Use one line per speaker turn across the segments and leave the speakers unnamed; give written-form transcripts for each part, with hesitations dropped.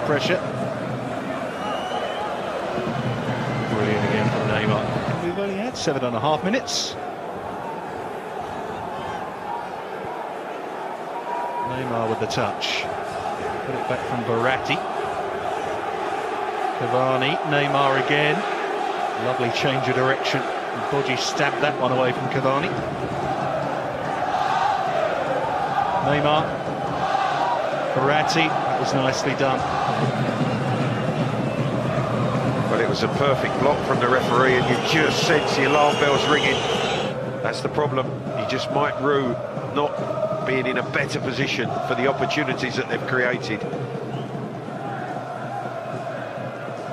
pressure. Brilliant again from Neymar. And we've only had 7.5 minutes. Neymar with the touch. Put it back from Verratti. Cavani, Neymar again. Lovely change of direction. Bodji stabbed that one away from Cavani. Neymar. Verratti, that was nicely done.
Well, it was a perfect block from the referee, and you just sense the alarm bells ringing. That's the problem. You just might rue not being in a better position for the opportunities that they've created.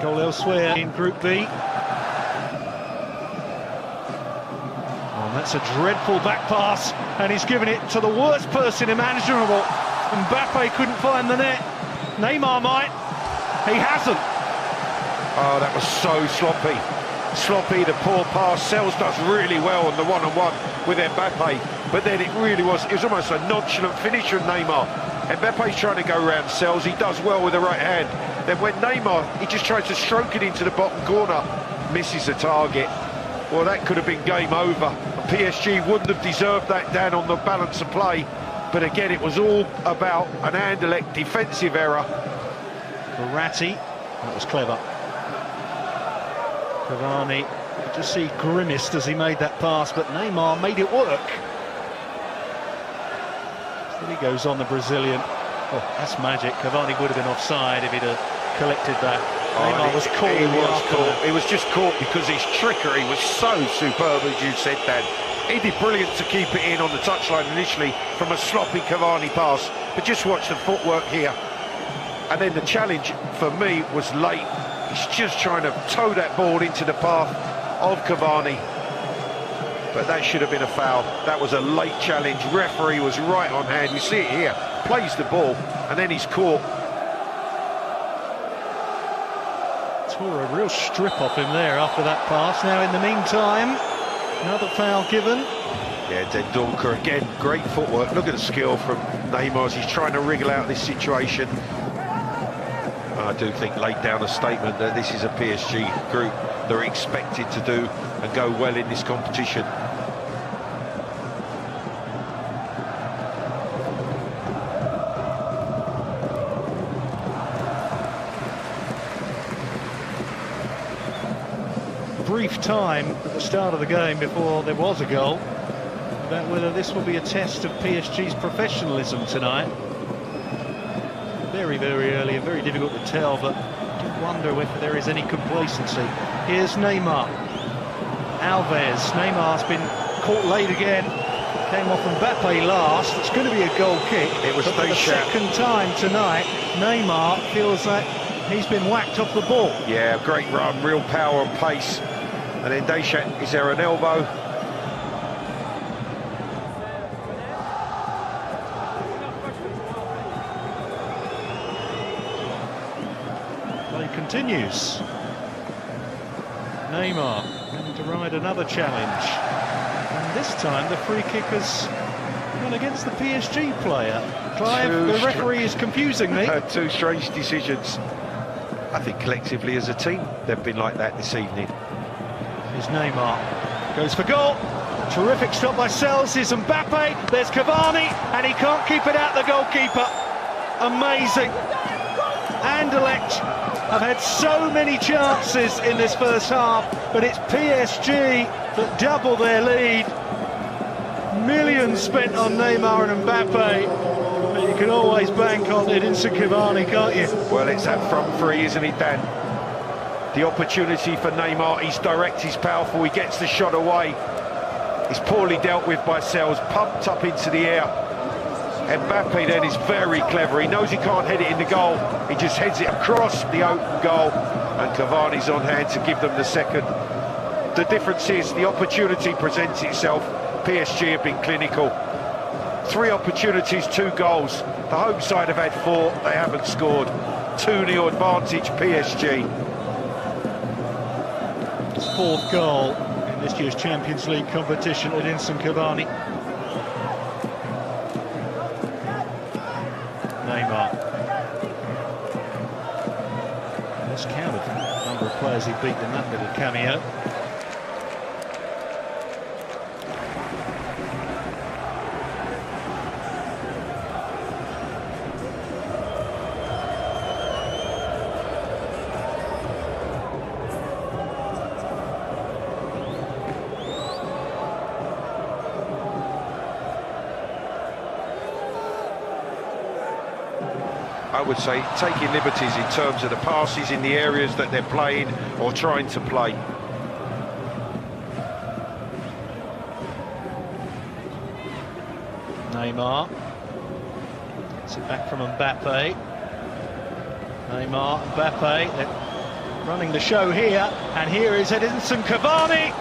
Goal elsewhere in Group B. Oh, that's a dreadful back pass, and he's given it to the worst person imaginable. Mbappe couldn't find the net. Neymar might. He hasn't.
Oh, that was so sloppy. Sloppy, the poor pass. Sels does really well on the one-on-one with Mbappe, but then it was almost a nonchalant finish from Neymar. Mbappe's trying to go around Sels. He does well with the right hand. Then when Neymar, he just tries to stroke it into the bottom corner, misses the target. Well, that could have been game over. PSG wouldn't have deserved that down on the balance of play. But again, it was all about an Anderlecht defensive error.
Verratti, that was clever. Cavani, you just see grimaced as he made that pass, but Neymar made it work. Then he goes on the Brazilian. Oh, that's magic. Cavani would have been offside if he'd have collected that. Neymar was caught.
He was just caught because his trickery was so superb, as you said, Dan. He did brilliant to keep it in on the touchline initially from a sloppy Cavani pass, but just watch the footwork here. And then the challenge for me was late. He's just trying to toe that ball into the path of Cavani, but that should have been a foul. That was a late challenge. Referee was right on hand. You see it here. Plays the ball, and then he's caught.
Tore a real strip off him there after that pass. Now, in the meantime, another foul given.
Yeah, Dendoncker again, great footwork. Look at the skill from Neymar as he's trying to wriggle out of this situation. I do think laid down a statement that this is a PSG group they're expected to do and go well in this competition.
Brief time at the start of the game before there was a goal about whether this will be a test of PSG's professionalism tonight. Very, very early and very difficult to tell, but I do wonder if there is any complacency. Here's Neymar. Alves. Neymar's been caught late again. Came off Mbappe last. It's going to be a goal kick.
It was
for the second time tonight. Neymar feels like he's been whacked off the ball.
Yeah, great run, real power and pace. And then Deschamps, is there an elbow?
Play continues. Neymar having to ride another challenge. And this time the free kick has gone against the PSG player. Clive, the referee is confusing me.
Two strange decisions. I think collectively as a team, they've been like that this evening.
Here's Neymar, goes for goal. Terrific stop by Sels. Here's Mbappe, there's Cavani, and he can't keep it out, the goalkeeper. Amazing. Anderlecht have had so many chances in this first half, but it's PSG that double their lead. Millions spent on Neymar and Mbappe, but you can always bank on Edinson Cavani, can't you?
Well, it's that front three, isn't it, Dan? The opportunity for Neymar, he's direct, he's powerful, he gets the shot away. He's poorly dealt with by Sels, pumped up into the air. Mbappe then is very clever, he knows he can't head it in the goal, he just heads it across the open goal, and Cavani's on hand to give them the second. The difference is the opportunity presents itself. PSG have been clinical. 3 opportunities, 2 goals. The home side have had 4, they haven't scored. 2-0 advantage PSG.
His 4th goal in this year's Champions League competition at Edinson Cavani. Neymar. players he beat in that little cameo.
I would say taking liberties in terms of the passes in the areas that they're playing or trying to play.
Neymar gets it back from Mbappe. Neymar, Mbappe, they're running the show here, and here is Edinson Cavani.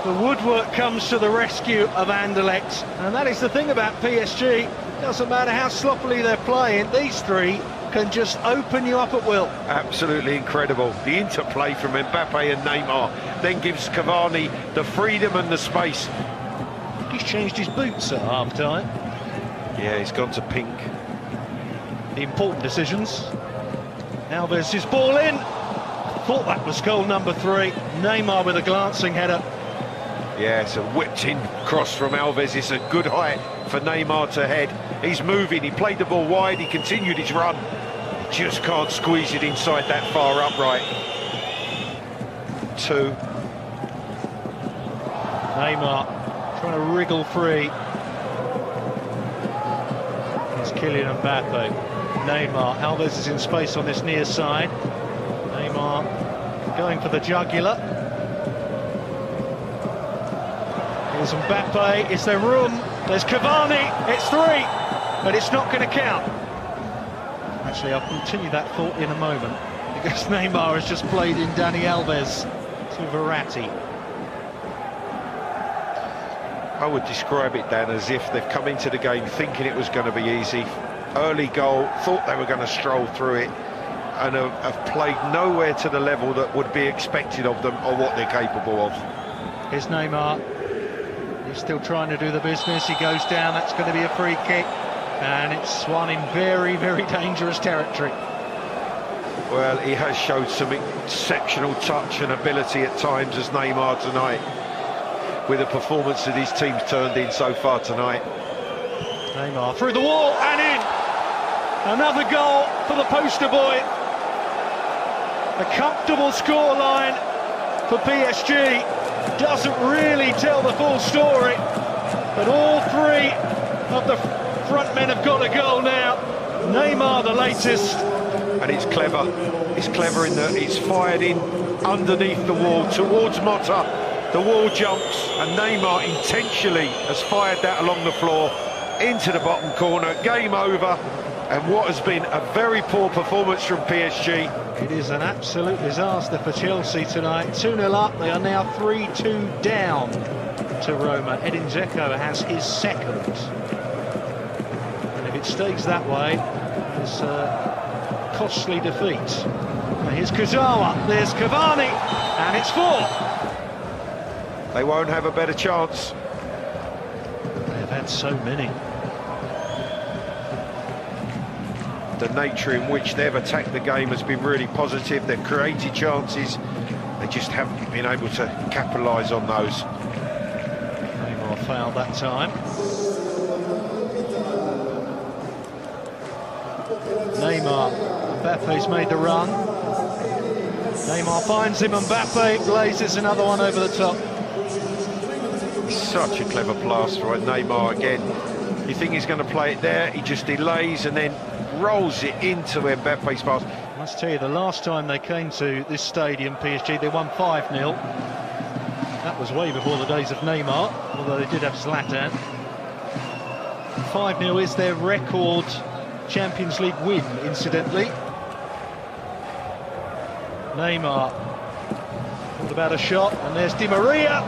The woodwork comes to the rescue of Anderlecht, and that is the thing about PSG. Doesn't matter how sloppily they're playing, these three can just open you up at will.
Absolutely incredible. The interplay from Mbappe and Neymar then gives Cavani the freedom and the space.
He's changed his boots at half-time.
Yeah, he's gone to pink.
The important decisions. Alves' ball in. Thought that was goal number 3. Neymar with a glancing header.
Yeah, it's a whipped-in cross from Alves. It's a good height for Neymar to head. He's moving, he played the ball wide, he continued his run. He just can't squeeze it inside that far upright. 2.
Neymar trying to wriggle free. It's Kylian Mbappe. Neymar, Alves is in space on this near side. Neymar going for the jugular. Here's Mbappe, is there room? There's Cavani, it's 3, but it's not going to count. Actually, I'll continue that thought in a moment, because Neymar has just played in Dani Alves to Verratti.
I would describe it, Dan, as if they've come into the game thinking it was going to be easy. Early goal, thought they were going to stroll through it, and have played nowhere to the level that would be expected of them or what they're capable of.
Here's Neymar. He's still trying to do the business. He goes down, that's going to be a free kick, and it's one in very, very dangerous territory.
Well, he has showed some exceptional touch and ability at times as Neymar tonight, with the performance that his team's turned in so far tonight.
Neymar through the wall and in. Another goal for the poster boy. A comfortable scoreline for PSG. Doesn't really tell the full story, but all 3 of the front men have got a goal now. Neymar the latest.
And it's clever. It's clever in that it's fired in underneath the wall towards Motta. The wall jumps, and Neymar intentionally has fired that along the floor into the bottom corner. Game over, and what has been a very poor performance from PSG.
It is an absolute disaster for Chelsea tonight. 2-0 up, they are now 3-2 down to Roma. Edin Dzeko has his second. And if it stays that way, it's a costly defeat. Now here's Kurzawa, there's Cavani, and it's 4.
They won't have a better chance.
They've had so many.
The nature in which they've attacked the game has been really positive. They've created chances, they just haven't been able to capitalise on those.
Neymar fouled that time. Neymar, Mbappe's made the run. Neymar finds him, Mbappe blazes another one over the top.
Such a clever pass by Neymar again. You think he's going to play it there, he just delays and then rolls it into Mbappe's pass.
I must tell you, the last time they came to this stadium, PSG, they won 5-0. That was way before the days of Neymar, although they did have Zlatan. 5-0 is their record Champions League win, incidentally. Neymar thought about a shot, and there's Di Maria.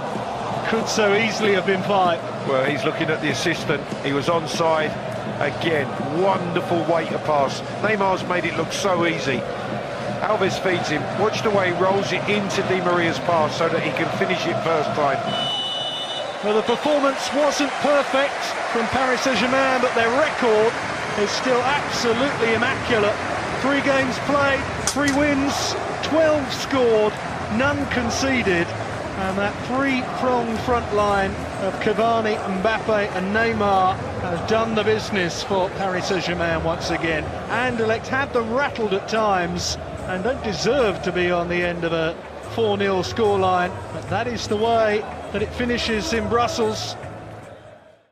Could so easily have been 5.
Well, he's looking at the assistant. He was onside. Again, wonderful way to pass. Neymar's made it look so easy. Alves feeds him. Watch the way he rolls it into Di Maria's pass so that he can finish it first time.
Well, the performance wasn't perfect from Paris Saint-Germain, but their record is still absolutely immaculate. 3 games played, 3 wins, 12 scored, none conceded. And that 3-pronged front line of Cavani, Mbappe and Neymar has done the business for Paris Saint-Germain once again. Anderlecht had them rattled at times and don't deserve to be on the end of a 4-0 scoreline, but that is the way that it finishes in Brussels.